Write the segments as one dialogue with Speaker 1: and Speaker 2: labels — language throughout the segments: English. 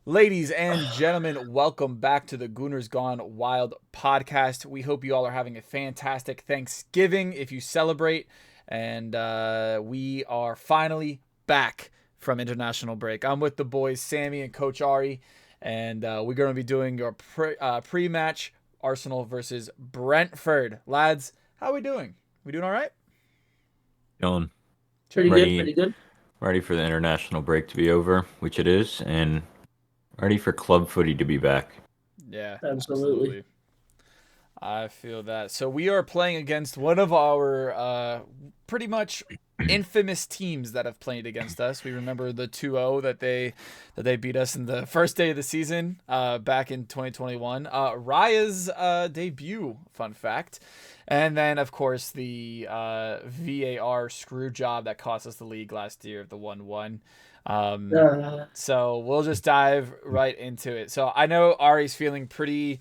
Speaker 1: Ladies and gentlemen, welcome back to the Gooners Gone Wild podcast. We hope you all are having a fantastic Thanksgiving if you celebrate. And we are finally back from international break. I'm with the boys, Sami and Coach Ari. And we're going to be doing your pre-match Arsenal versus Brentford. Lads, how are we doing? We doing all right?
Speaker 2: Feeling
Speaker 3: Pretty
Speaker 1: Chilling?
Speaker 3: good,
Speaker 2: ready,
Speaker 3: pretty good.
Speaker 2: ready for the international break to be over, which it is, and ready for club footy to be back.
Speaker 1: Yeah,
Speaker 3: Absolutely.
Speaker 1: absolutely. I feel that. So we are playing against one of our pretty much infamous teams that have played against us. We remember the 2-0 that they beat us in the first day of the season back in 2021. Raya's debut, fun fact. And then, of course, the VAR screw job that cost us the league last year of the 1-1. Um,
Speaker 3: Uh,
Speaker 1: so we'll just dive right into it. So I know Ari's feeling pretty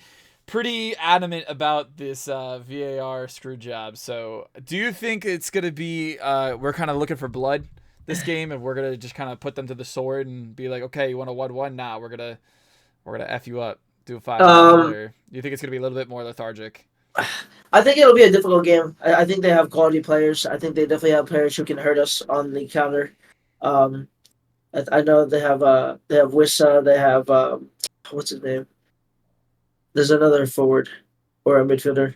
Speaker 1: adamant about this VAR screw job. So, do you think it's gonna be we're kind of looking for blood this game, and we're gonna just kind of put them to the sword and be like, okay, you want a 1-1? Nah, we're gonna f you up, do a 5-0,
Speaker 3: um,
Speaker 1: or do you think it's gonna be a little bit more lethargic?
Speaker 3: I think it'll be a difficult game. I think they have quality players. I think they definitely have players who can hurt us on the counter. Um, I know they have Wissa. They have what's his name? There's another forward or a midfielder.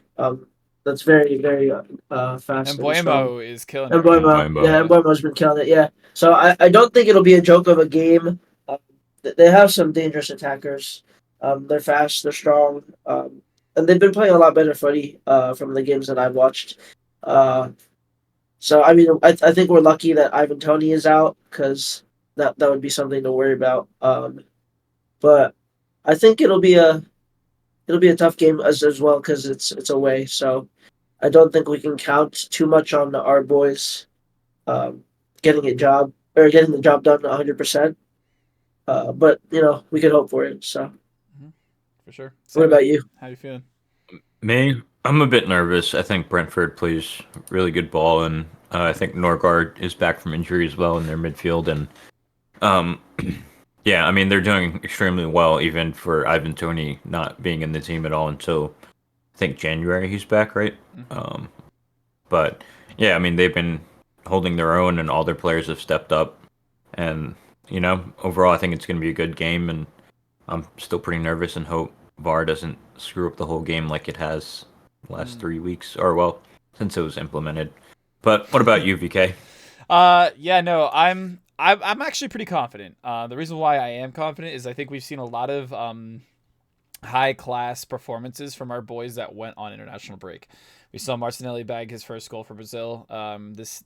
Speaker 3: That's very
Speaker 1: And
Speaker 3: fast and strong.
Speaker 1: Buemo is killing
Speaker 3: And
Speaker 1: it right
Speaker 2: And
Speaker 1: now.
Speaker 3: Bournemouth,
Speaker 2: Bimbo.
Speaker 3: yeah, and
Speaker 1: Yeah.
Speaker 3: Bournemouth's been killing it. Yeah, so I don't think it'll be a joke of a game. Um, they have some dangerous attackers. They're fast, they're strong, and they've been playing a lot better footy from the games that I've watched. Uh, so I mean, I think we're lucky that Ivan Tony is out because that would be something to worry about. But I think it'll be a tough game as well because it's away. So I don't think we can count too much on our boys um, getting the job done 100%. But we could hope for it. So,
Speaker 1: Hmm. For sure.
Speaker 3: what
Speaker 1: Sammy,
Speaker 3: about you?
Speaker 1: how you feeling?
Speaker 2: Me, I'm a bit nervous. I think Brentford plays really good ball, and I think Norgard is back from injury as well in their midfield. And um, yeah, I mean they're doing extremely well, even for Ivan Tony not being in the team at all until I think January he's back, right?
Speaker 1: Mm-hmm.
Speaker 2: Um, but yeah, I mean they've been holding their own, and all their players have stepped up. And overall, I think it's going to be a good game, and I'm still pretty nervous and hope VAR doesn't screw up the whole game like it has the last
Speaker 1: Mm.
Speaker 2: 3 weeks, or well, since it was implemented. But what about you, VK?
Speaker 1: Yeah, no, I'm actually pretty confident. The reason why I am confident is I think we've seen a lot of high class performances from our boys that went on international break. We saw Martinelli bag his first goal for Brazil this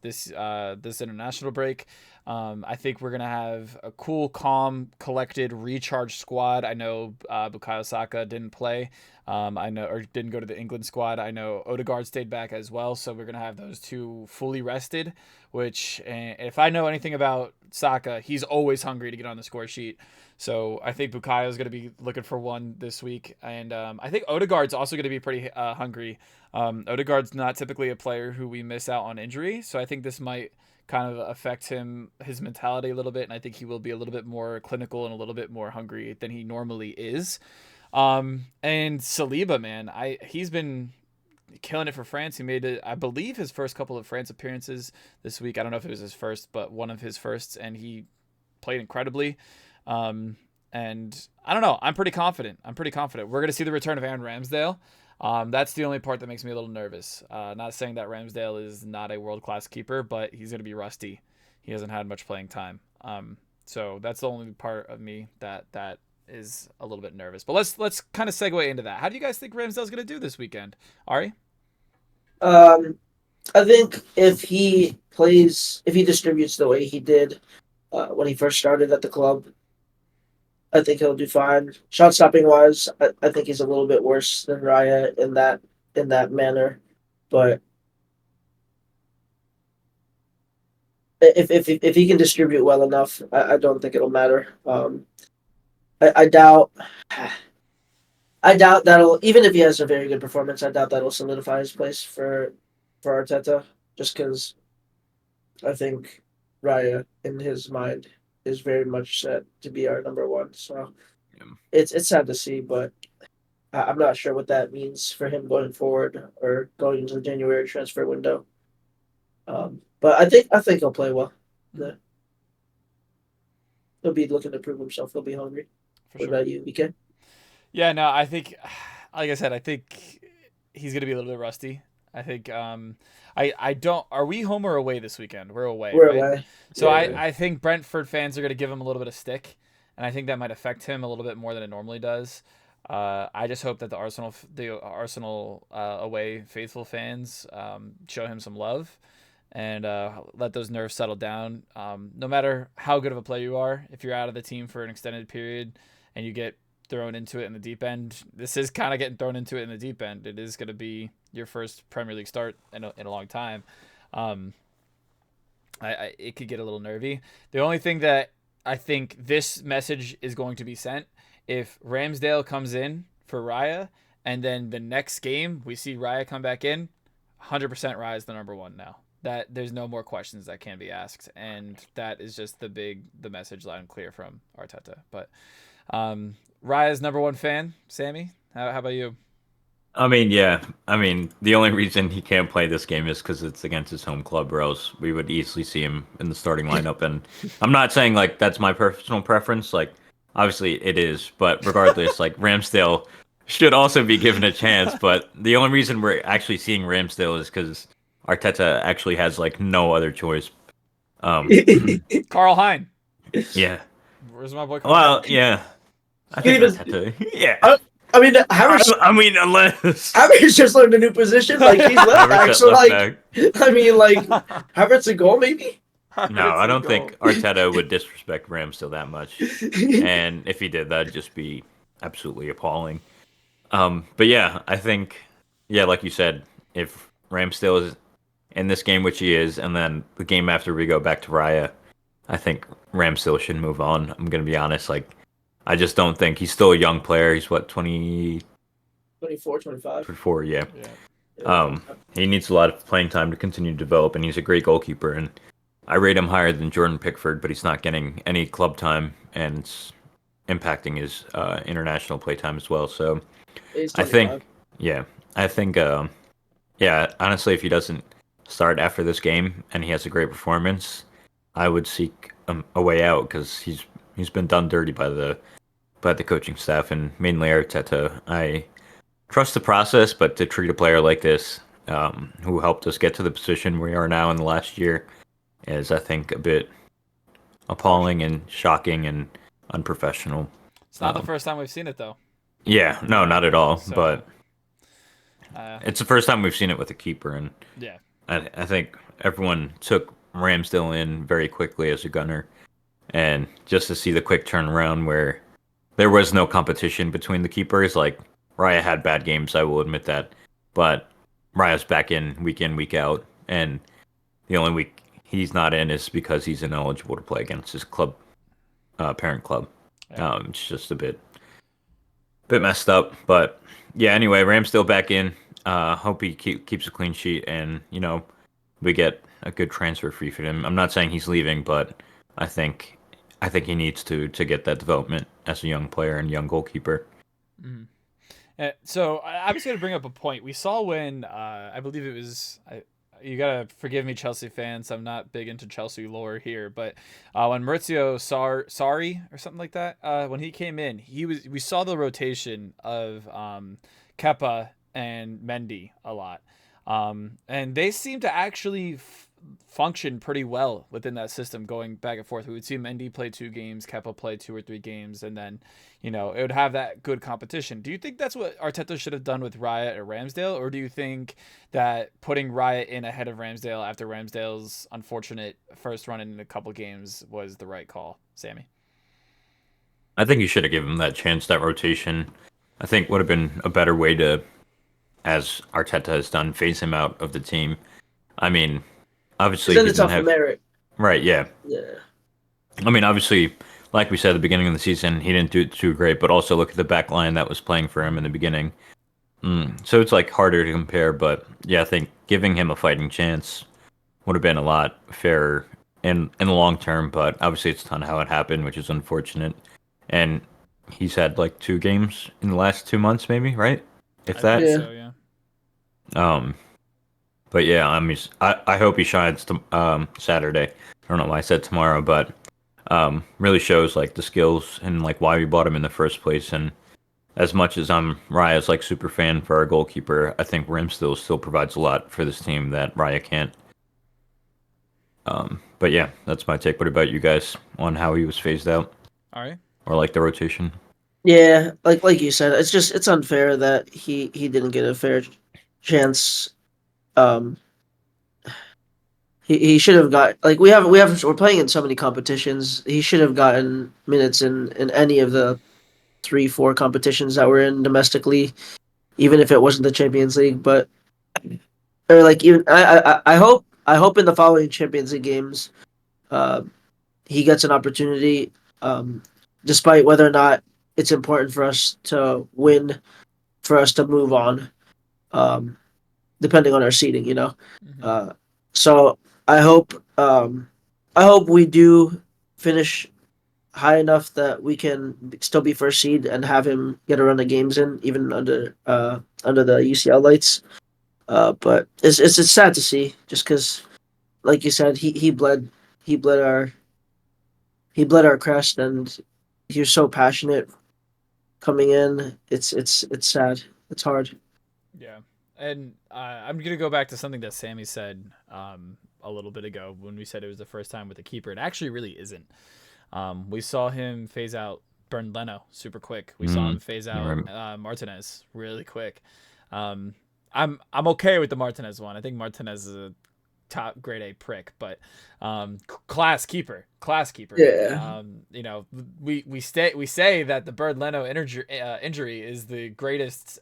Speaker 1: international break. I think we're gonna have a cool, calm, collected, recharged squad. I know Bukayo Saka didn't play. I know or didn't go to the England squad. I know Odegaard stayed back as well, so we're gonna have those two fully rested. Which, if I know anything about Saka, he's always hungry to get on the score sheet. So I think Bukayo is going to be looking for one this week, and I think Odegaard's also going to be pretty hungry. Odegaard's not typically a player who we miss out on injury, so I think this might kind of affect his mentality a little bit, and I think he will be a little bit more clinical and a little bit more hungry than he normally is. And Saliba, man, he's been killing it for France. He made it, I believe, his first couple of France appearances this week. I don't know if it was his first, but one of his firsts, and he played incredibly. Um, and I don't know. I'm pretty confident. We're gonna see the return of Aaron Ramsdale. That's the only part that makes me a little nervous. Not saying that Ramsdale is not a world class keeper, but he's gonna be rusty. He hasn't had much playing time. So that's the only part of me that is a little bit nervous. But let's kind of segue into that. How do you guys think Ramsdale's gonna do this weekend? Ari?
Speaker 3: Um, I think if he distributes the way he did when he first started at the club, I think he'll do fine. Shot stopping wise, I think he's a little bit worse than Raya in that manner. But if he can distribute well enough, I don't think it'll matter. I doubt I doubt that'll even if he has a very good performance, I doubt that'll solidify his place for Arteta. Just because I think Raya in his mind is very much set to be our number one. So
Speaker 2: Yeah.
Speaker 3: it's sad to see, but I'm not sure what that means for him going forward or going into the January transfer window. But I think he'll play well. Yeah. He'll be looking to prove himself. He'll be hungry.
Speaker 1: For
Speaker 3: What
Speaker 1: sure.
Speaker 3: about you, VeeKay?
Speaker 1: Yeah, no, I think, like I said, I think he's gonna be a little bit rusty. I think I don't. Are we home or away this weekend? We're away,
Speaker 3: We're
Speaker 1: right?
Speaker 3: away.
Speaker 1: So
Speaker 3: Yeah.
Speaker 1: I think Brentford fans are gonna give him a little bit of stick, and I think that might affect him a little bit more than it normally does. I just hope that the Arsenal away faithful fans show him some love and let those nerves settle down. No matter how good of a player you are, if you're out of the team for an extended period and you get thrown into it in the deep end, this is kind of getting thrown into it in the deep end. It is going to be your first Premier League start in a long time. Um, it could get a little nervy. The only thing that I think this message is going to be sent if Ramsdale comes in for Raya and then the next game we see Raya come back in, 100% Raya is the number one now. That there's no more questions that can be asked, and that is just the message loud and clear from Arteta. But Raya's number one fan, Sammy. How about you?
Speaker 2: I mean, yeah. I mean, the only reason he can't play this game is because it's against his home club, or else we would easily see him in the starting lineup. And I'm not saying like that's my personal preference. Like, obviously it is, but regardless, like Ramsdale should also be given a chance. But the only reason we're actually seeing Ramsdale is because Arteta actually has like no other choice. Um,
Speaker 1: Carl Hein.
Speaker 2: yeah.
Speaker 1: Where's my boy Carl
Speaker 2: Well,
Speaker 1: Hein?
Speaker 2: yeah. I
Speaker 3: You
Speaker 2: think
Speaker 3: even.
Speaker 2: Arteta. Yeah.
Speaker 3: I mean, Harris.
Speaker 2: I mean, unless
Speaker 3: Havertz just learned a new position. Like he's left back.
Speaker 2: Havertz at
Speaker 3: So
Speaker 2: left
Speaker 3: like,
Speaker 2: back.
Speaker 3: I mean, like Havertz a goal maybe.
Speaker 2: No, I don't think Arteta would disrespect Ramsdale that much. And if he did, that'd just be absolutely appalling. But yeah, I think, yeah, like you said, if Ramsdale is in this game, which he is, and then the game after we go back to Raya, I think Ramsdale should move on. I'm gonna be honest, like I just don't think he's still a young player. He's what
Speaker 3: 24, 25.
Speaker 2: 24, yeah.
Speaker 1: Yeah.
Speaker 2: He needs a lot of playing time to continue to develop, and he's a great goalkeeper. And I rate him higher than Jordan Pickford, but he's not getting any club time, and it's impacting his international play time as well. So
Speaker 3: He's
Speaker 2: I
Speaker 3: 25.
Speaker 2: think, yeah, I think, yeah, honestly, if he doesn't start after this game and he has a great performance, I would seek a way out because he's been done dirty by the coaching staff and mainly Arteta. I trust the process, but to treat a player like this, who helped us get to the position we are now in the last year, is I think a bit appalling and shocking and unprofessional.
Speaker 1: It's not the first time we've seen it though.
Speaker 2: Yeah, no, not at all.
Speaker 1: So,
Speaker 2: but it's the first time we've seen it with a keeper, and
Speaker 1: yeah.
Speaker 2: I think everyone took Ramsdale in very quickly as a gunner, and just to see the quick turnaround where there was no competition between the keepers. Like Raya had bad games, I will admit that, but Raya's back in, week out, and the only week he's not in is because he's ineligible to play against his club, parent club.
Speaker 1: Yeah.
Speaker 2: It's just a bit messed up, but yeah. Anyway, Ramsdale back in. Hope he keeps a clean sheet, and we get a good transfer fee for him. I'm not saying he's leaving, but I think he needs to get that development as a young player and young goalkeeper.
Speaker 1: Mm-hmm. So I was going to bring up a point we saw when I believe it was. You gotta forgive me, Chelsea fans. I'm not big into Chelsea lore here, but when Maurizio Sarri or something like that, when he came in, we saw the rotation of Kepa and Mendy a lot, and they seem to actually function pretty well within that system, going back and forth. We would see Mendy play 2 games, Kepa play 2 or 3 games, and then it would have that good competition. Do you think that's what Arteta should have done with Raya or Ramsdale, or do you think that putting Raya in ahead of Ramsdale after Ramsdale's unfortunate first run in a couple games was the right call, Sammy?
Speaker 2: I think you should have given him that chance, that rotation. I think would have been a better way to, as Arteta has done, phase him out of the team. I mean, obviously
Speaker 3: Then
Speaker 2: he
Speaker 3: it's
Speaker 2: didn't
Speaker 3: off
Speaker 2: have
Speaker 3: of merit.
Speaker 2: right, yeah.
Speaker 3: Yeah.
Speaker 2: I mean, obviously, like we said at the beginning of the season, he didn't do too great, but also look at the back line that was playing for him in the beginning. So it's like harder to compare, but yeah, I think giving him a fighting chance would have been a lot fairer in the long term, but obviously it's not how it happened, which is unfortunate. And he's had like 2 games in the last 2 months, maybe, right? If
Speaker 1: I think
Speaker 2: that.
Speaker 3: Yeah.
Speaker 1: so, yeah.
Speaker 2: Um, but yeah, I mean, I hope he shines Saturday. I don't know why I said tomorrow, but really shows like the skills and like why we bought him in the first place. And as much as I'm Raya's like super fan for our goalkeeper, I think Ramsdale still provides a lot for this team that Raya can't. But yeah, that's my take. What about you guys on how he was phased out
Speaker 1: All right.
Speaker 2: or like the rotation?
Speaker 3: Yeah, like you said, it's unfair that he didn't get a fair chance. Um, he should have got like we're playing in so many competitions. He should have gotten minutes in any of the 3-4 competitions that we're in domestically, even if it wasn't the Champions League. But or like even I hope in the following Champions League games, uh, he gets an opportunity. Um, despite whether or not it's important for us to win, for us to move on. Um, depending on our seating, you know.
Speaker 1: Mm-hmm.
Speaker 3: Uh, so I hope I hope we do finish high enough that we can still be first seed and have him get a run of games in, even under the UCL lights. But it's sad to see, just because, like you said, he bled our he bled our crest, and he was so passionate coming in. It's sad. It's hard.
Speaker 1: Yeah. And I'm going to go back to something that Sammy said a little bit ago when we said it was the first time with the keeper. It actually really isn't. We saw him phase out Bernd Leno super quick. We saw him phase out
Speaker 2: Right.
Speaker 1: Martinez really quick. I'm okay with the Martinez one. I think Martinez is a top grade A prick, but class keeper.
Speaker 3: Yeah.
Speaker 1: You know, we say that the Bird Leno injury is the greatest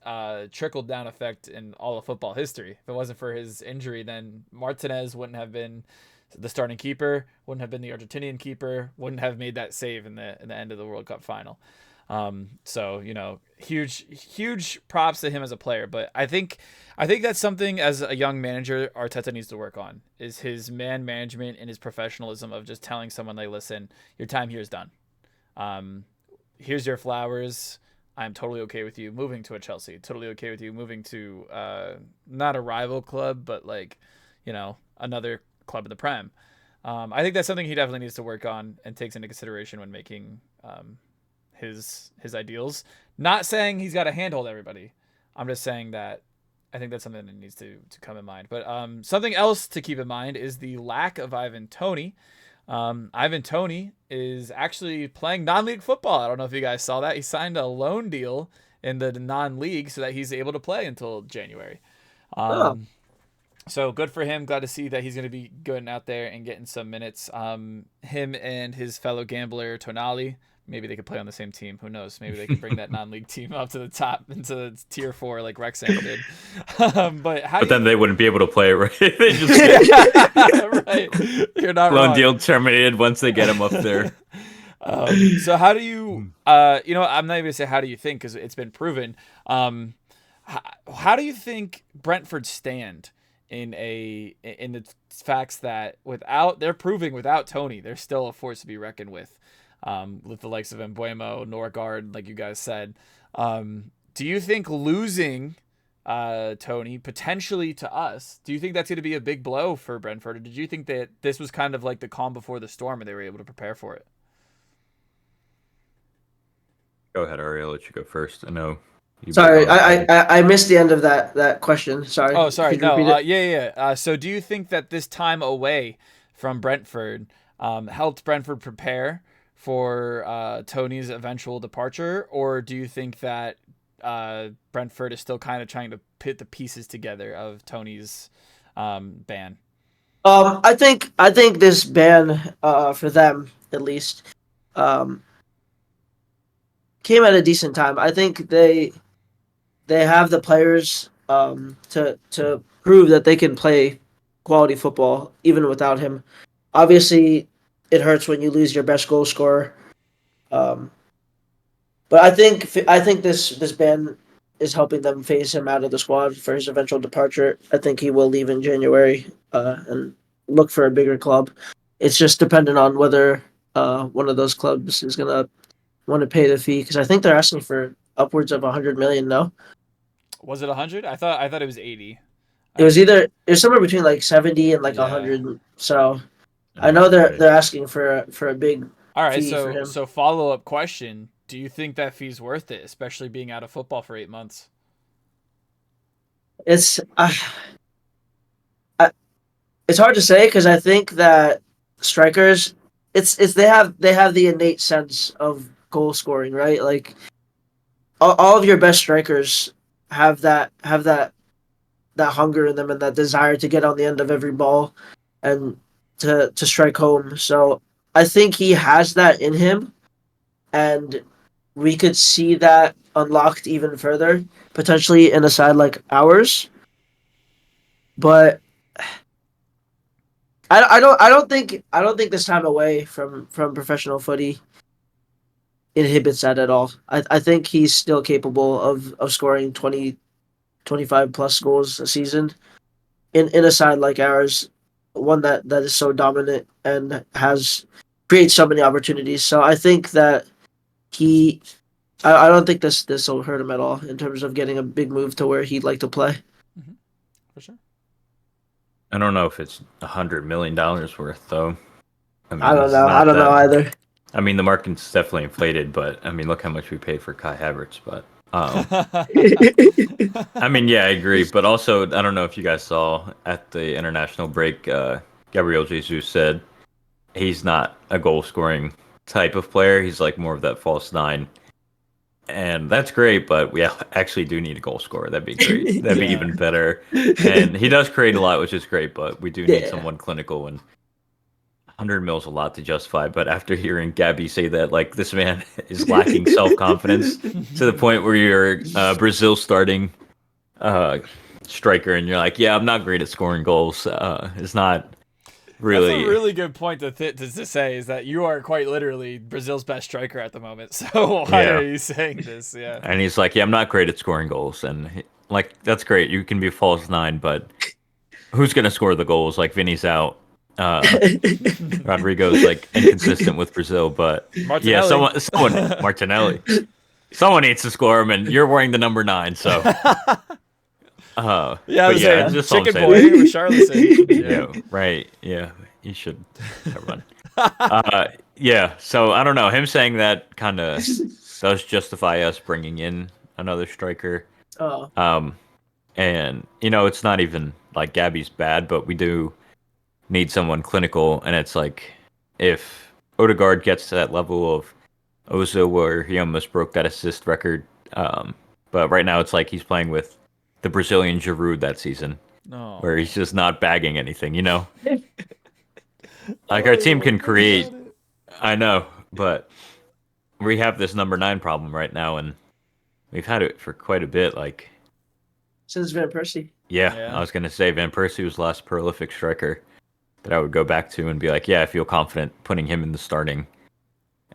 Speaker 1: trickle down effect in all of football history. If it wasn't for his injury, then Martinez wouldn't have been the starting keeper, wouldn't have been the Argentinian keeper, wouldn't have made that save in the end of the World Cup final. So you know, huge props to him as a player. But I think that's something as a young manager Arteta needs to work on is his man management and his professionalism of just telling someone like, listen, your time here is done. Here's your flowers. I'm totally okay with you moving to a Chelsea. Totally okay with you moving to not a rival club, but like, you know, another club in the Prem. I think that's something he definitely needs to work on and takes into consideration when making his ideals. Not saying he's got to handhold everybody. I'm just saying that I think that's something that needs to come in mind. But something else to keep in mind is the lack of Ivan Toney. Ivan Toney is actually playing non-league football. I don't know if you guys saw that. He signed a loan deal in the non-league so that he's able to play until January.
Speaker 3: Oh,
Speaker 1: So good for him. Glad to see that he's going to be going out there and getting some minutes. Him and his fellow gambler Tonali, maybe they could play on the same team. Who knows? Maybe they could bring that non-league team up to the top into tier 4 like Wrexham did. But how
Speaker 2: But
Speaker 1: do
Speaker 2: then they wouldn't be able to play, right? They just
Speaker 1: you?
Speaker 2: get
Speaker 1: Right, you're not
Speaker 2: loan
Speaker 1: wrong.
Speaker 2: deal terminated once they get him up there.
Speaker 1: So how do you? You know, I'm not even gonna say how do you think because it's been proven. How do you think Brentford stand in the facts that they're proving without Tony, they're still a force to be reckoned with the likes of Embuemo, Norgard, like you guys said. Do you think losing Tony potentially to us, do you think that's going to be a big blow for Brentford, or did you think that this was kind of like the calm before the storm and they were able to prepare for it?
Speaker 2: Go ahead, Ari. I'll let you go first. I know you've been
Speaker 3: sorry,
Speaker 2: on a bit.
Speaker 3: I missed the end of that question. Sorry,
Speaker 1: Oh, sorry.
Speaker 3: could you
Speaker 1: No.
Speaker 3: repeat it?
Speaker 1: Yeah. So, do you think that this time away from Brentford helped Brentford prepare for Tony's eventual departure, or do you think that Brentford is still kind of trying to put the pieces together of Tony's ban?
Speaker 3: I think this ban, for them at least, um, came at a decent time. I think they have the players to prove that they can play quality football even without him. Obviously, it hurts when you lose your best goal scorer. Um, but I think this ban is helping them phase him out of the squad for his eventual departure. I think he will leave in January and look for a bigger club. It's just dependent on whether one of those clubs is gonna want to pay the fee because I think they're asking for upwards of 100 million. No,
Speaker 1: Was it 100? I thought it was 80.
Speaker 3: it was somewhere between like 70 and like
Speaker 1: Yeah.
Speaker 3: 100. So I know
Speaker 2: Right.
Speaker 3: they're asking for a big
Speaker 1: All right,
Speaker 3: fee for
Speaker 1: so
Speaker 3: him.
Speaker 1: follow up question: do you think that fee's worth it, especially being out of football for 8 months?
Speaker 3: It's I, it's hard to say because I think that strikers, it's they have the innate sense of goal scoring, right? Like all of your best strikers have that hunger in them and that desire to get on the end of every ball and to strike home. So I think he has that in him, and we could see that unlocked even further, potentially in a side like ours. But I don't think this time away from professional footy inhibits that at all. I think he's still capable of scoring 20 25 plus goals a season in a side like ours, one that is so dominant and has creates so many opportunities. So I think that he I don't think this will hurt him at all in terms of getting a big move to where he'd like to play.
Speaker 1: Mm-hmm. For sure.
Speaker 2: I don't know if it's $100 million worth though. I
Speaker 3: I
Speaker 2: mean,
Speaker 3: don't
Speaker 2: it's
Speaker 3: know. I
Speaker 2: not
Speaker 3: don't know
Speaker 2: that.
Speaker 3: either.
Speaker 2: I mean, the market's definitely inflated, but I mean, look how much we paid for Kai Havertz. But I mean, yeah, I agree. But also, I don't know if you guys saw at the international break, Gabriel Jesus said he's not a goal scoring type of player. He's like more of that false nine. And that's great, but we actually do need a goal scorer. That'd be great. That'd be
Speaker 1: Yeah.
Speaker 2: even better. And he does create a lot, which is great, but we do need
Speaker 3: Yeah.
Speaker 2: someone clinical. And 100 mils a lot to justify. But after hearing Gabby say that, like, this man is lacking self confidence to the point where you're Brazil starting uh, striker, and you're like, yeah, I'm not great at scoring goals. It's not
Speaker 1: That's a
Speaker 2: really.
Speaker 1: really good point to say, is that you are quite literally Brazil's best striker at the moment. So why
Speaker 2: Yeah.
Speaker 1: are you saying this? Yeah.
Speaker 2: And he's like, yeah, I'm not great at scoring goals. And like, that's great. You can be a false nine, but who's going to score the goals? Like, Vinny's out. Rodrigo's like inconsistent with Brazil, but yeah,
Speaker 1: Martinelli.
Speaker 2: someone, Martinelli, someone needs to score him, and you're wearing the number 9, so.
Speaker 1: Yeah, I
Speaker 2: But
Speaker 1: was
Speaker 2: yeah,
Speaker 1: saying
Speaker 2: just all I'm
Speaker 1: Chicken
Speaker 2: saying.
Speaker 1: Boy, Richarlison. Yeah.
Speaker 2: Yeah, right. Yeah, you should. Never mind. Yeah. So I don't know. Him saying that kind of does justify us bringing in another striker.
Speaker 3: Oh,
Speaker 2: And it's not even like Gabby's bad, but we do need someone clinical, and it's like if Odegaard gets to that level of Ozil where he almost broke that assist record, but right now it's like he's playing with the Brazilian Giroud that season,
Speaker 1: No.
Speaker 2: where he's just not bagging anything. Like our team can create. I know, but we have this number 9 problem right now, and we've had it for quite a bit. Like,
Speaker 3: since Van Persie.
Speaker 2: yeah,
Speaker 1: Yeah.
Speaker 2: I was gonna say Van Persie was the last prolific striker that I would go back to and be like, yeah, I feel confident putting him in the starting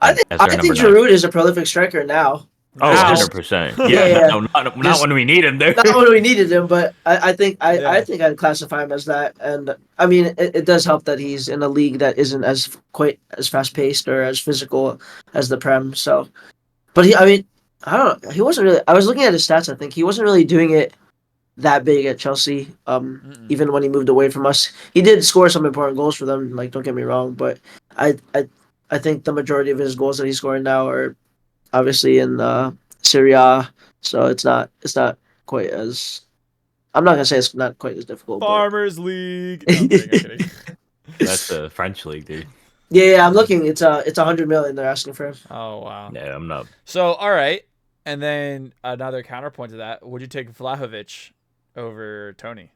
Speaker 2: as
Speaker 3: I
Speaker 2: our
Speaker 3: think
Speaker 2: number 9.
Speaker 3: Giroud is a prolific striker now.
Speaker 2: Oh,
Speaker 3: It's
Speaker 1: Now.
Speaker 2: 100%.
Speaker 3: Yeah,
Speaker 2: Yeah,
Speaker 3: yeah.
Speaker 2: no, not
Speaker 3: Just
Speaker 2: when we need him there.
Speaker 3: not when we needed him, but I
Speaker 1: Yeah.
Speaker 3: think I'd classify him as that. And I mean, it does help that he's in a league that isn't as quite as fast paced or as physical as the Prem. So, but I mean, I don't know. He wasn't really. I was looking at his stats. I think he wasn't really doing it that big at Chelsea.
Speaker 1: Mm-mm.
Speaker 3: Even when he moved away from us, he did score some important goals for them. Like, don't get me wrong, but I I I think the majority of his goals that he's scoring now are obviously in Serie A, so it's not quite as. I'm not gonna say it's not quite as difficult, but
Speaker 1: Farmers League. No, I'm kidding. I'm kidding.
Speaker 2: That's the French league, dude.
Speaker 3: yeah, I'm looking. It's 100 million they're asking for him.
Speaker 1: Oh wow.
Speaker 2: Yeah, I'm not.
Speaker 1: So all right, and then another counterpoint to that: would you take Vlahovic over Tony?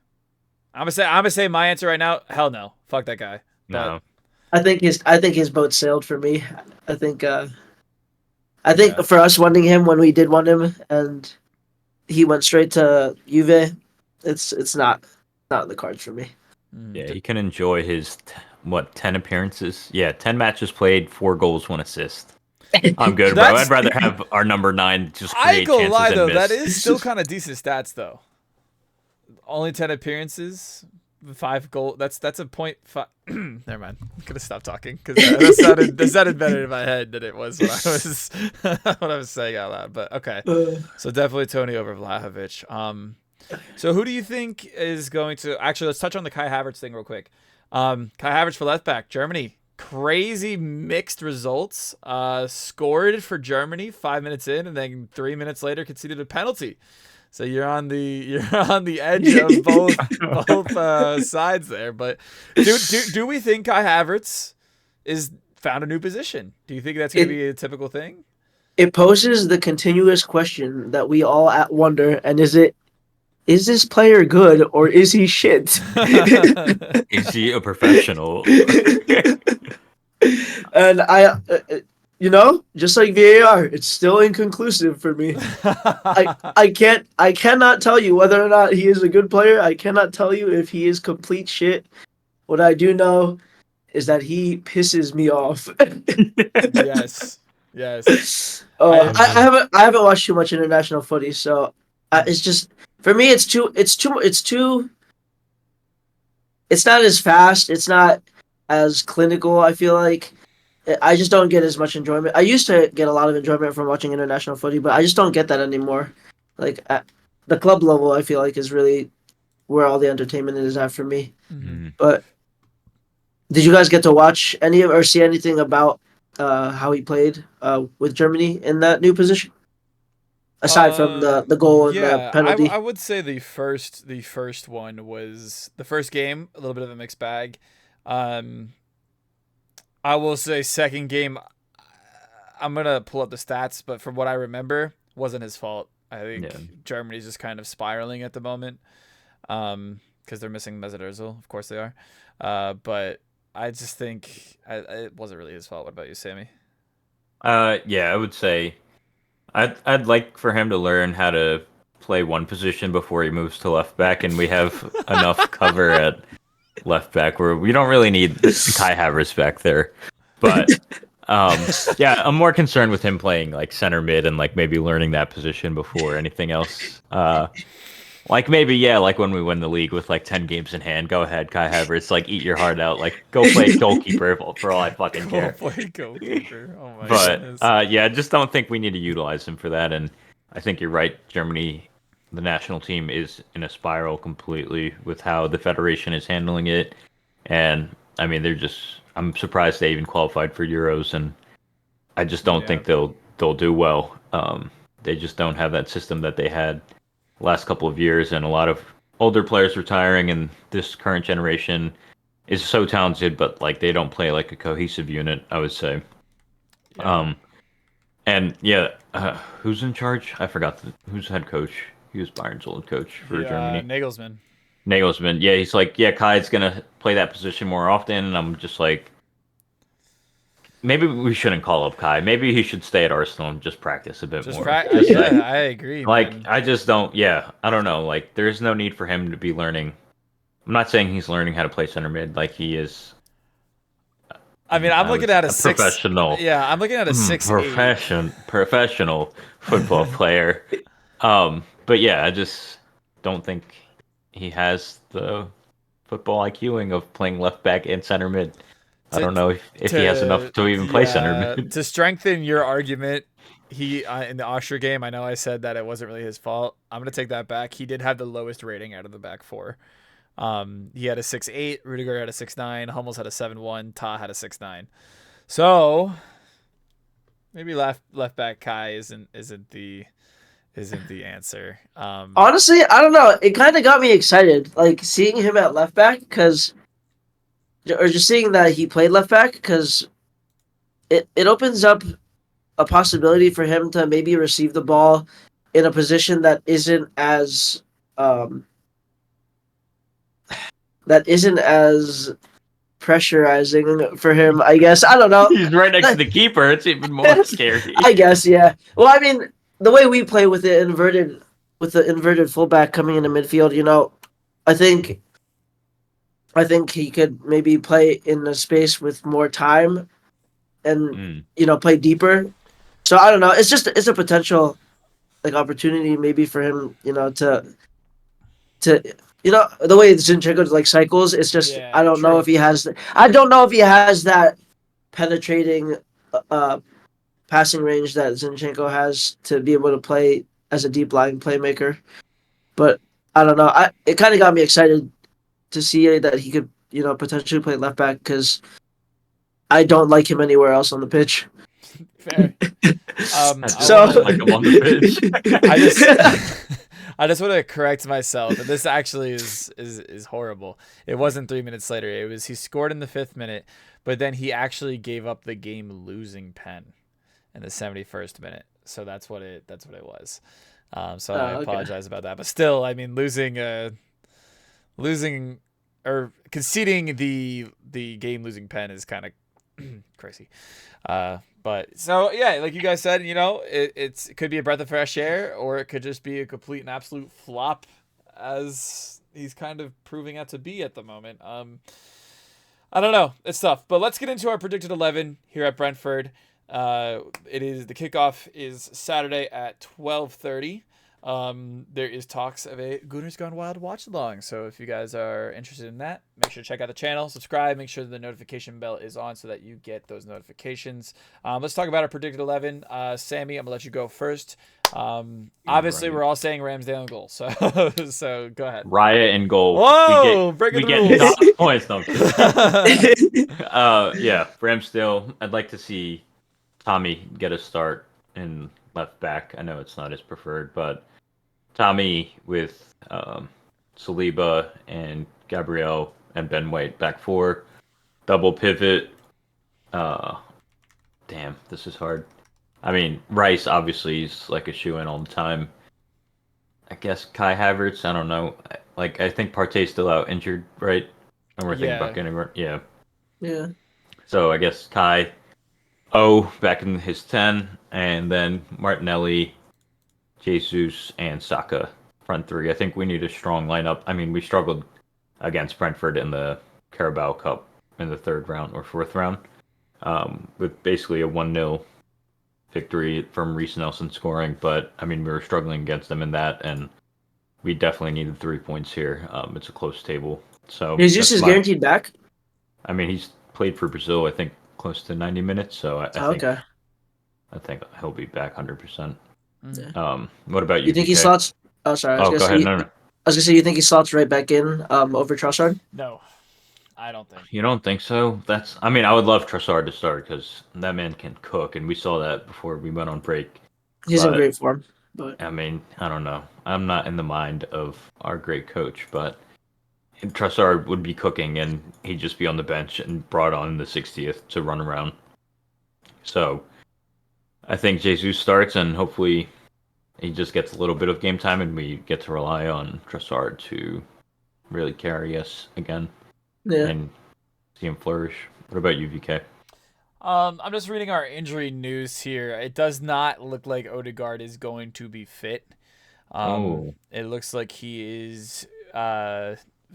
Speaker 1: I'm gonna say my answer right now. Hell no. Fuck that guy.
Speaker 2: No.
Speaker 3: I think his boat sailed for me. I think I think
Speaker 1: Yeah.
Speaker 3: for us wanting him when we did want him and he went straight to Juve, it's not in the cards for me.
Speaker 2: Yeah, he can enjoy his 10 appearances. Yeah, 10 matches played, 4 goals, 1 assist. I'm good, bro.
Speaker 1: That's-
Speaker 2: I'd rather have our number 9 just
Speaker 1: I
Speaker 2: create
Speaker 1: ain't gonna
Speaker 2: chances
Speaker 1: lie
Speaker 2: and
Speaker 1: though,
Speaker 2: miss.
Speaker 1: that is still kind of decent stats though. Only 10 appearances. 5 goal. That's a point five. Never mind. I'm gonna stop talking because that sounded better in my head than it was when I was what I was saying out loud. But okay, so definitely Tony over Vlahovic. So who do you think is going to actually? Let's touch on the Kai Havertz thing real quick. Kai Havertz for left back, Germany. Crazy mixed results. Scored for Germany 5 minutes in, and then 3 minutes later conceded a penalty. So you're on the edge of both sides there. But do we think Kai Havertz is found a new position? Do you think that's going to be a typical thing?
Speaker 3: It poses the continuous question that we all wonder, and is this player good or is he shit?
Speaker 2: Is he a professional?
Speaker 3: And just like VAR, it's still inconclusive for me. I cannot tell you whether or not he is a good player. I cannot tell you if he is complete shit. What I do know is that he pisses me off.
Speaker 1: Yes.
Speaker 3: I haven't watched too much international footy, so it's just for me. It's too. It's not as fast. It's not as clinical. I feel like I just don't get as much enjoyment. I used to get a lot of enjoyment from watching international footy, but I just don't get that anymore. Like at the club level, I feel like is really where all the entertainment is at for me.
Speaker 1: Mm-hmm.
Speaker 3: But did you guys get to watch any or see anything about how he played with Germany in that new position? Aside from the goal and the penalty.
Speaker 1: I would say the first one was the first game, a little bit of a mixed bag. I will say second game, I'm going to pull up the stats, but from what I remember, wasn't his fault. I think Germany's just kind of spiraling at the moment because they're missing Mesut Ozil. Of course they are. But I just think it wasn't really his fault. What about you, Sammy?
Speaker 2: Yeah, I would say I'd like for him to learn how to play one position before he moves to left back, and we have enough cover at left back where we don't really need Kai Havertz back there. But yeah, I'm more concerned with him playing like center mid and like maybe learning that position before anything else. Like maybe like when we win the league with like 10 games in hand, go ahead, Kai Havertz, like eat your heart out, like go play goalkeeper for all I fucking care.
Speaker 1: Go play goalkeeper. Oh my
Speaker 2: goodness. Yeah, I just don't think we need to utilize him for that. And I think you're right, Germany, the national team is in a spiral completely with how the federation is handling it. And I mean, I'm surprised they even qualified for Euros, and I just don't think they'll do well. They just don't have that system that they had last couple of years, and a lot of older players retiring, and this current generation is so talented, but like they don't play like a cohesive unit, I would say. And who's in charge? I forgot who's head coach. He was Bayern's old coach for Germany. Nagelsmann. Yeah, he's like, Kai's gonna play that position more often, and I'm just like, maybe we shouldn't call up Kai. Maybe he should stay at Arsenal and just practice a bit more.
Speaker 1: I agree.
Speaker 2: Like,
Speaker 1: man.
Speaker 2: I just don't. Yeah, I don't know. Like, there's no need for him to be learning. I'm not saying he's learning how to play center mid. Like he is.
Speaker 1: I mean, I'm looking at a
Speaker 2: professional.
Speaker 1: Yeah, I'm looking at a 6'8".
Speaker 2: Professional football player. But yeah, I just don't think he has the football IQing of playing left back and center mid. I don't know if he has enough to even play center mid.
Speaker 1: To strengthen your argument, he in the Austria game, I know I said that it wasn't really his fault. I'm going to take that back. He did have the lowest rating out of the back four. He had a 6'8", Rudiger had a 6'9", Hummels had a 7'1", Ta had a 6'9". So maybe left back Kai isn't the answer.
Speaker 3: Honestly, I don't know. It kind of got me excited, like seeing him at left back, or just seeing that he played left back, because it opens up a possibility for him to maybe receive the ball in a position that isn't as pressurizing for him, I guess. I don't know.
Speaker 2: He's right next to the keeper. It's even more scary.
Speaker 3: I guess, yeah. Well, I mean, the way we play with the inverted fullback coming into midfield, I think he could maybe play in a space with more time and play deeper. So I don't know. It's a potential like opportunity maybe for him, to to the way Zinchenko like cycles. It's just
Speaker 1: Yeah,
Speaker 3: I don't know
Speaker 1: true.
Speaker 3: if he has. I don't know if he has that penetrating uh passing range that Zinchenko has to be able to play as a deep lying playmaker. But I don't know. It kind of got me excited to see that he could potentially play left back because I don't like him anywhere else on the pitch.
Speaker 1: Fair.
Speaker 2: I
Speaker 1: I
Speaker 2: just
Speaker 3: So
Speaker 2: don't
Speaker 1: wanna.
Speaker 2: like him on the pitch.
Speaker 1: I just. I just want to correct myself, and this actually is horrible. It wasn't 3 minutes later. It was he scored in the 5th minute, but then he actually gave up the game losing pen in the 71st minute. So that's what it was. So I
Speaker 3: okay.
Speaker 1: apologize about that. But still, I mean, losing or conceding the game losing pen is kind of crazy. But so yeah, like you guys said, it could be a breath of fresh air, or it could just be a complete and absolute flop, as he's kind of proving out to be at the moment. I don't know, it's tough. But let's get into our predicted 11 here at Brentford. The kickoff is Saturday at 12:30. There is talks of a Gooners Gone Wild watch along. So if you guys are interested in that, make sure to check out the channel, subscribe, make sure the notification bell is on so that you get those notifications. Let's talk about our predicted 11. Sammy, I'm gonna let you go first. Obviously,
Speaker 2: Right.
Speaker 1: we're all saying Ramsdale in goal, so so go ahead.
Speaker 2: Raya in goal.
Speaker 1: Whoa, breaking
Speaker 2: We
Speaker 1: the
Speaker 2: get
Speaker 1: rules.
Speaker 2: points. No, I'm kidding. Yeah, Ramsdale. I'd like to see Tommy get a start in left back. I know it's not his preferred, but Tommy with Saliba and Gabriel and Ben White back four, double pivot. Uh, Damn, this is hard. I mean, Rice obviously is like a shoe in all the time. I guess Kai Havertz. I don't know. Like I think Partey's still out injured, right? And we're thinking about
Speaker 1: Yeah,
Speaker 2: getting yeah.
Speaker 3: Yeah.
Speaker 2: So I guess Kai O back in his 10, and then Martinelli, Jesus, and Saka front three. I think we need a strong lineup. I mean, we struggled against Brentford in the Carabao Cup in the third round or fourth round, with basically a 1-0 victory from Reece Nelson scoring. But I mean, we were struggling against them in that, and we definitely needed 3 points here. It's a close table, so
Speaker 3: Jesus
Speaker 2: that's
Speaker 3: is
Speaker 2: my.
Speaker 3: guaranteed back.
Speaker 2: I mean, he's played for Brazil. I think close to 90 minutes, so I
Speaker 3: Oh,
Speaker 2: think
Speaker 3: okay.
Speaker 2: I think he'll be back 100%.
Speaker 1: mm.
Speaker 3: Yeah.
Speaker 2: What about
Speaker 3: You
Speaker 2: you,
Speaker 3: think he
Speaker 2: VK?
Speaker 3: slots? Oh, sorry. I was
Speaker 2: Oh,
Speaker 3: gonna
Speaker 2: go ahead.
Speaker 3: say.
Speaker 2: No, no.
Speaker 3: I was gonna say you think he slots right back in over Trossard.
Speaker 1: No, I don't think.
Speaker 2: You don't think so? That's. I mean, I would love Trossard to start because that man can cook, and we saw that before we went on break.
Speaker 3: He's in
Speaker 2: But
Speaker 3: great form, but
Speaker 2: I mean, I don't know. I'm not in the mind of our great coach, but Trossard would be cooking, and he'd just be on the bench and brought on in the 60th to run around. So I think Jesus starts, and hopefully he just gets a little bit of game time, and we get to rely on Trossard to really carry us again
Speaker 3: yeah.
Speaker 2: and see him flourish. What about you, VK?
Speaker 1: I'm just reading our injury news here. It does not look like Odegaard is going to be fit.
Speaker 2: Oh,
Speaker 1: It looks like he is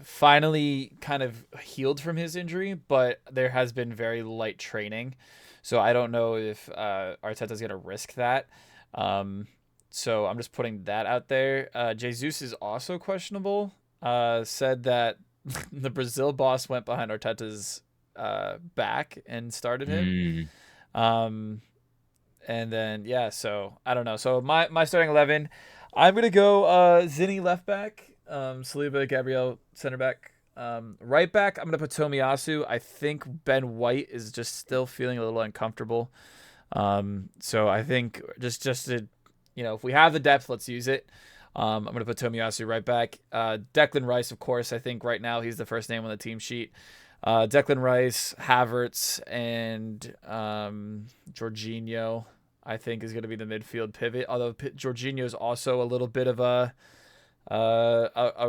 Speaker 1: finally kind of healed from his injury, but there has been very light training. So I don't know if Arteta's going to risk that. So I'm just putting that out there. Jesus is also questionable. Said that the Brazil boss went behind Arteta's back and started him.
Speaker 2: mm,
Speaker 1: Um, and then yeah, so I don't know. So my starting 11, I'm gonna go Zinni left back, Saliba, Gabriel center back, right back. I'm gonna put Tomiyasu. I think Ben White is just still feeling a little uncomfortable. So I think just to, if we have the depth, let's use it. I'm gonna put Tomiyasu right back. Declan Rice, of course. I think right now he's the first name on the team sheet. Declan Rice, Havertz, and Jorginho, I think, is going to be the midfield pivot. Although Jorginho is also a little bit of a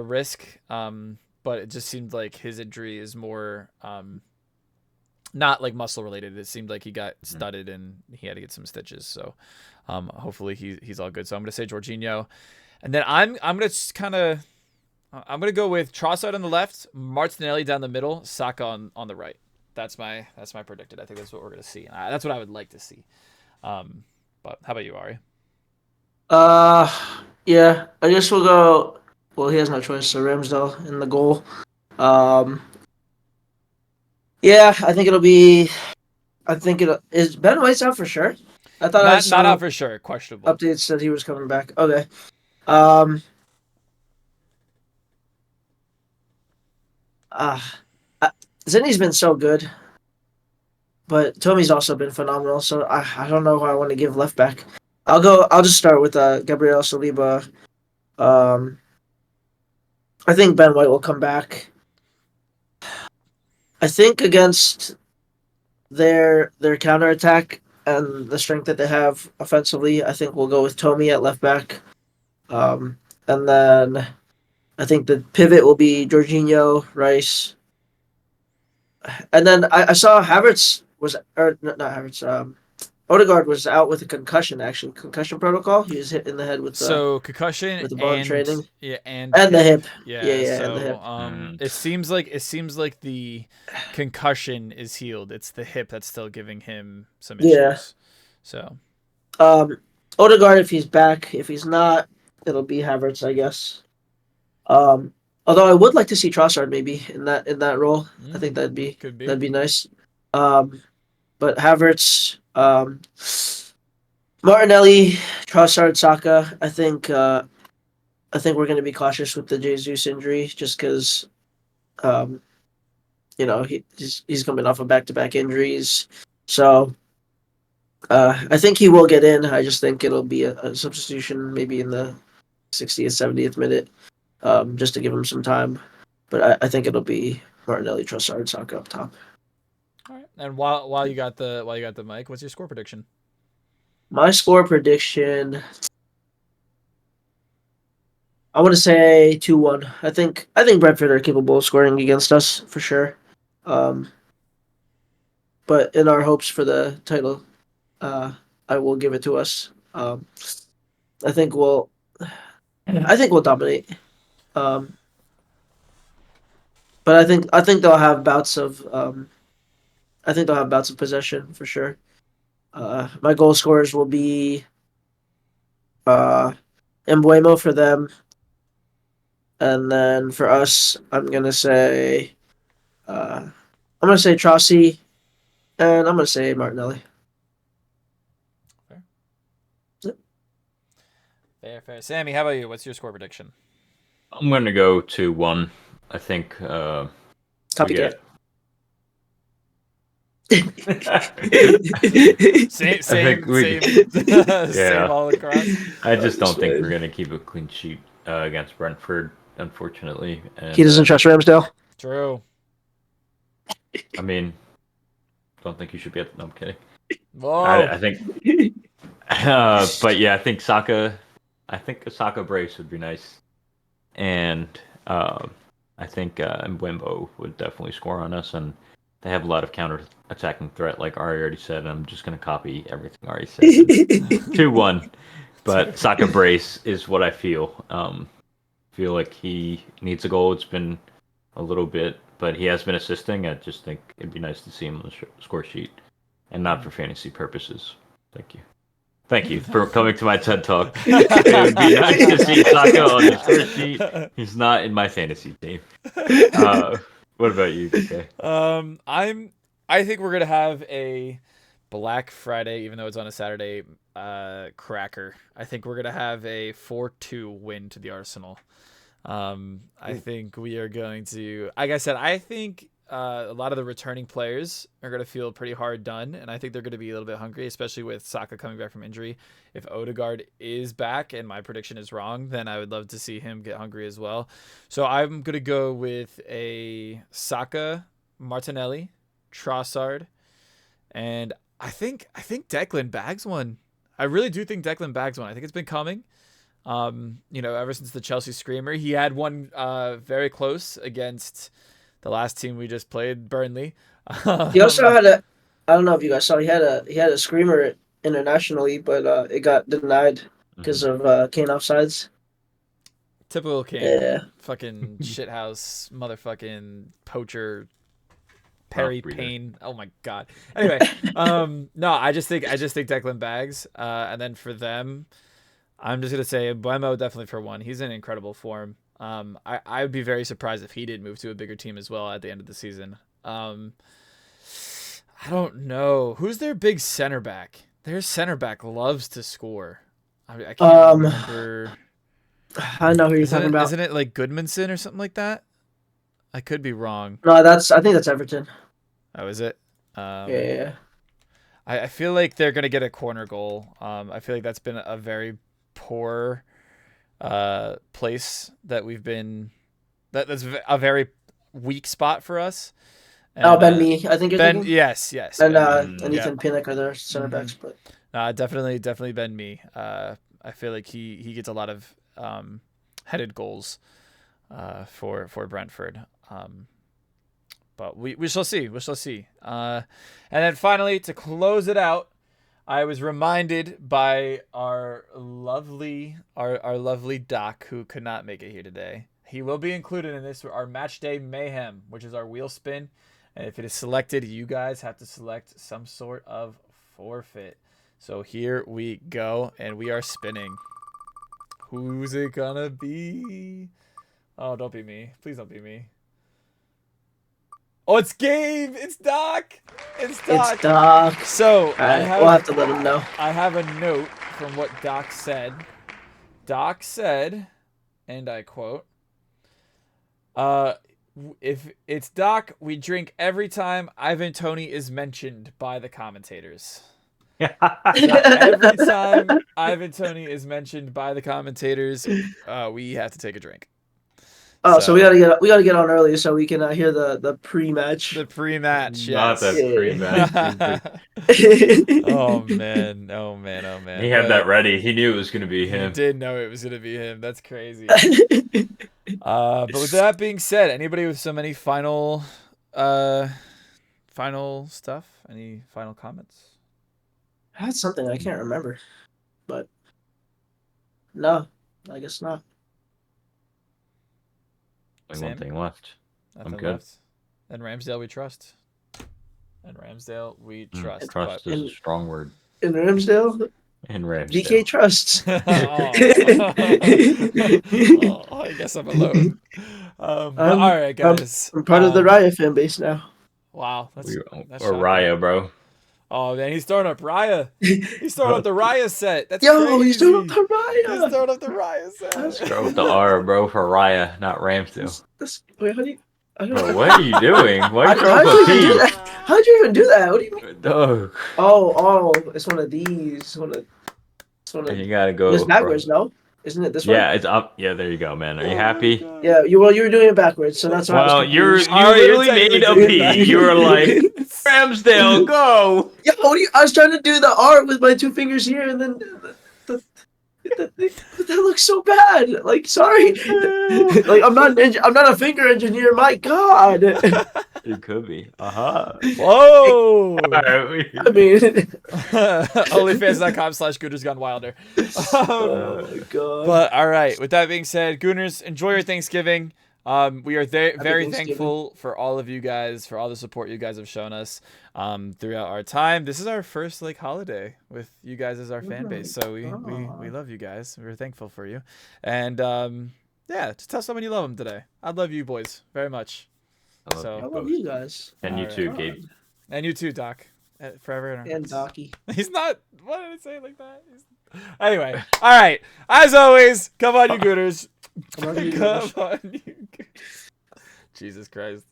Speaker 1: risk, but it just seemed like his injury is more not like muscle related. It seemed like he got studded and he had to get some stitches. So hopefully he's all good. So I'm going to say Jorginho, and then I'm going to kind of. I'm gonna go with Trossard on the left, Martinelli down the middle, Saka on the right. That's my predicted. I think that's what we're gonna see. That's what I would like to see. But how about you, Ari?
Speaker 3: Uh, yeah. I guess we'll go. Well, he has no choice. So Ramsdale in the goal. Um, yeah, I think it'll be. I think it is Ben White's out for sure. I thought I
Speaker 1: Not
Speaker 3: saw
Speaker 1: out for sure. Questionable.
Speaker 3: updates that he was coming back. Okay. Um. Uh, Zinni's been so good, but Tommy's also been phenomenal. So I don't know who I want to give left back. I'll go. I'll just start with Gabriel Saliba. Um. I think Ben White will come back. I think against their counterattack and the strength that they have offensively, I think we'll go with Tommy at left back. And then I think the pivot will be Jorginho, Rice. And then I saw Havertz was, or not Havertz, Odegaard was out with a concussion, actually. Concussion protocol. He was hit in the head
Speaker 1: So concussion
Speaker 3: with the ball in
Speaker 1: and
Speaker 3: training.
Speaker 1: and
Speaker 3: And the
Speaker 1: hip.
Speaker 3: hip.
Speaker 1: Yeah.
Speaker 3: Yeah, and the
Speaker 1: So
Speaker 3: hip.
Speaker 1: it seems like the concussion is healed. It's the hip that's still giving him some
Speaker 3: Yeah.
Speaker 1: issues. So
Speaker 3: Um, Odegaard, if he's back. If he's not, it'll be Havertz, I guess. Um, Although I would like to see Trossard maybe in that role. I think
Speaker 1: could be.
Speaker 3: that'd be nice. But Havertz, Martinelli, Trossard, Saka. I think we're going to be cautious with the Jesus injury just because um, he's coming off of back-to-back injuries. So I think he will get in. I just think it'll be a substitution maybe in the 60th, 70th minute, just to give him some time. But I think it'll be Martinelli, Trossard, Saka up top.
Speaker 1: All right. And while you got the mic, what's your score prediction?
Speaker 3: My score prediction, I want to say 2-1. I think Brentford are capable of scoring against us for sure. Um, but in our hopes for the title, I will give it to us. I think we'll I think we'll dominate. Um, but I think they'll have bouts of possession for sure. My goal scorers will be uh, Embuemo for them, and then for us, I'm gonna say Trossi, and I'm gonna say Martinelli.
Speaker 1: Fair. Sammy, how about you? What's your score prediction?
Speaker 2: I'm going to go 2-1. I think we
Speaker 3: Copycat.
Speaker 2: get.
Speaker 1: Same all across.
Speaker 2: I just don't think we're going to keep a clean sheet against Brentford, unfortunately. And,
Speaker 3: He doesn't trust Ramsdale.
Speaker 1: True.
Speaker 2: I mean, don't think you should be at. No, I'm kidding.
Speaker 1: Whoa.
Speaker 2: I think. But yeah, I think Saka. I think a Saka brace would be nice, and I think Mbembo would definitely score on us, and they have a lot of counter-attacking threat, like Ari already said. And I'm just gonna copy everything Ari said. 2-1, but Saka brace is what I feel. Feel like he needs a goal. It's been a little bit, but he has been assisting. I just think it'd be nice to see him on the score sheet, and not for fantasy purposes. Thank you. Thank you for coming to my TED Talk. It would be nice to see Saka on the score sheet. He's not in my fantasy team. What about you, VeeKay?
Speaker 1: I think we're gonna have a Black Friday, even though it's on a Saturday, cracker. I think we're gonna have a 4-2 win to the Arsenal. I think we are going to, like I said, I think a lot of the returning players are going to feel pretty hard done, and I think they're going to be a little bit hungry, especially with Saka coming back from injury. If Odegaard is back and my prediction is wrong, then I would love to see him get hungry as well. So I'm going to go with a Saka, Martinelli, Trossard, and I think Declan bags one. I really do think Declan bags one. I think it's been coming. Ever since the Chelsea Screamer, he had one very close against the last team we just played, Burnley.
Speaker 3: He also had I don't know if you guys saw. He had a screamer internationally, but it got denied because of Kane offsides.
Speaker 1: Typical Kane.
Speaker 3: Yeah.
Speaker 1: Fucking shithouse, motherfucking poacher. Perry Payne. Oh my god. Anyway, no, I just think Declan bags. And then for them, I'm just gonna say Buemo definitely for one. He's in incredible form. I would be very surprised if he did move to a bigger team as well at the end of the season. I don't know. Who's their big center back? Their center back loves to score. I can't remember.
Speaker 3: I know who you're talking about.
Speaker 1: Isn't it like Goodmanson or something like that? I could be wrong.
Speaker 3: No, I think that's Everton.
Speaker 1: Oh, is it?
Speaker 3: Yeah.
Speaker 1: I feel like they're gonna get a corner goal. I feel like that's been a very poor place that we've been. That's a very weak spot for us. And,
Speaker 3: Ben Mee, I think you're thinking.
Speaker 1: Yes.
Speaker 3: And
Speaker 1: Ben,
Speaker 3: Ethan Pinnock are their center backs, but
Speaker 1: definitely Ben Mee. I feel like he gets a lot of headed goals for Brentford. But we shall see. We shall see. And then finally, to close it out, I was reminded by our lovely Doc, who could not make it here today. He will be included in this, our Match Day Mayhem, which is our wheel spin. And if it is selected, you guys have to select some sort of forfeit. So here we go, and we are spinning. Who's it gonna be? Oh, don't be me. Please don't be me. Oh, it's Gabe. It's Doc. It's Doc. So
Speaker 3: we'll have to let him know.
Speaker 1: I have a note from what Doc said. Doc said, and I quote, if it's Doc, we drink every time Ivan Toney is mentioned by the commentators. Every time Ivan Toney is mentioned by the commentators, we have to take a drink.
Speaker 3: Oh, so we gotta get on early so we can hear the pre-match.
Speaker 1: The pre-match,
Speaker 2: Not
Speaker 1: yes.
Speaker 2: that pre-match.
Speaker 1: Oh man.
Speaker 2: He had that ready. He knew it was gonna be him.
Speaker 1: He did know it was gonna be him. That's crazy. But with that being said, anybody with so many final stuff? Any final comments?
Speaker 3: I had something I can't remember, but no, I guess not.
Speaker 2: Only one thing left.
Speaker 1: Nothing
Speaker 2: I'm good.
Speaker 1: left. And Ramsdale we trust.
Speaker 2: Trust is a strong word.
Speaker 3: In Ramsdale?
Speaker 2: In Ramsdale.
Speaker 3: VeeKay trusts.
Speaker 1: I guess I'm alone. All right, guys.
Speaker 3: I'm part of the Raya fan base now.
Speaker 1: Wow. That's
Speaker 2: Raya, bro.
Speaker 1: Oh, man, he's throwing up Raya. He's throwing up the Raya set. That's
Speaker 3: crazy.
Speaker 1: He's
Speaker 3: throwing up the Raya.
Speaker 1: He's throwing up the Raya set.
Speaker 2: Let's go with the R, bro, for Raya, not Ramsdale.
Speaker 3: Wait, how do you...
Speaker 2: Bro, what are you doing? Why
Speaker 3: how'd you even do that? What do you mean?
Speaker 2: Dog.
Speaker 3: Oh, it's one of these.
Speaker 2: And you gotta go.
Speaker 3: It's backwards, no? Isn't it this one?
Speaker 2: Yeah, it's up. Yeah, there you go, man. Are you happy?
Speaker 3: Yeah, you were doing it backwards, so that's why.
Speaker 2: Well, you literally made a P. You were like, Ramsdale, go.
Speaker 3: Yeah, I was trying to do the R with my two fingers here, and then that looks so bad. Like, sorry. Like, I'm not a finger engineer. My God.
Speaker 2: It could be.
Speaker 1: Whoa.
Speaker 3: I mean,
Speaker 1: OnlyFans.com/GoonersGoneWilder.
Speaker 3: Oh my God.
Speaker 1: But all right. With that being said, Gooners, enjoy your Thanksgiving. We are very thankful for all of you guys, for all the support you guys have shown us throughout our time. This is our first holiday with you guys as our fan base, so we love you guys. We're thankful for you, and just tell someone you love them today. I love you boys very much.
Speaker 3: I love you guys,
Speaker 2: and you too, Gabe,
Speaker 1: and you too, Doc. Forever
Speaker 3: and Docky.
Speaker 1: He's not. Why did I say it like that? Anyway, all right. As always, come on, you Gooners.
Speaker 3: Come on, you
Speaker 1: Come on, you. Jesus Christ.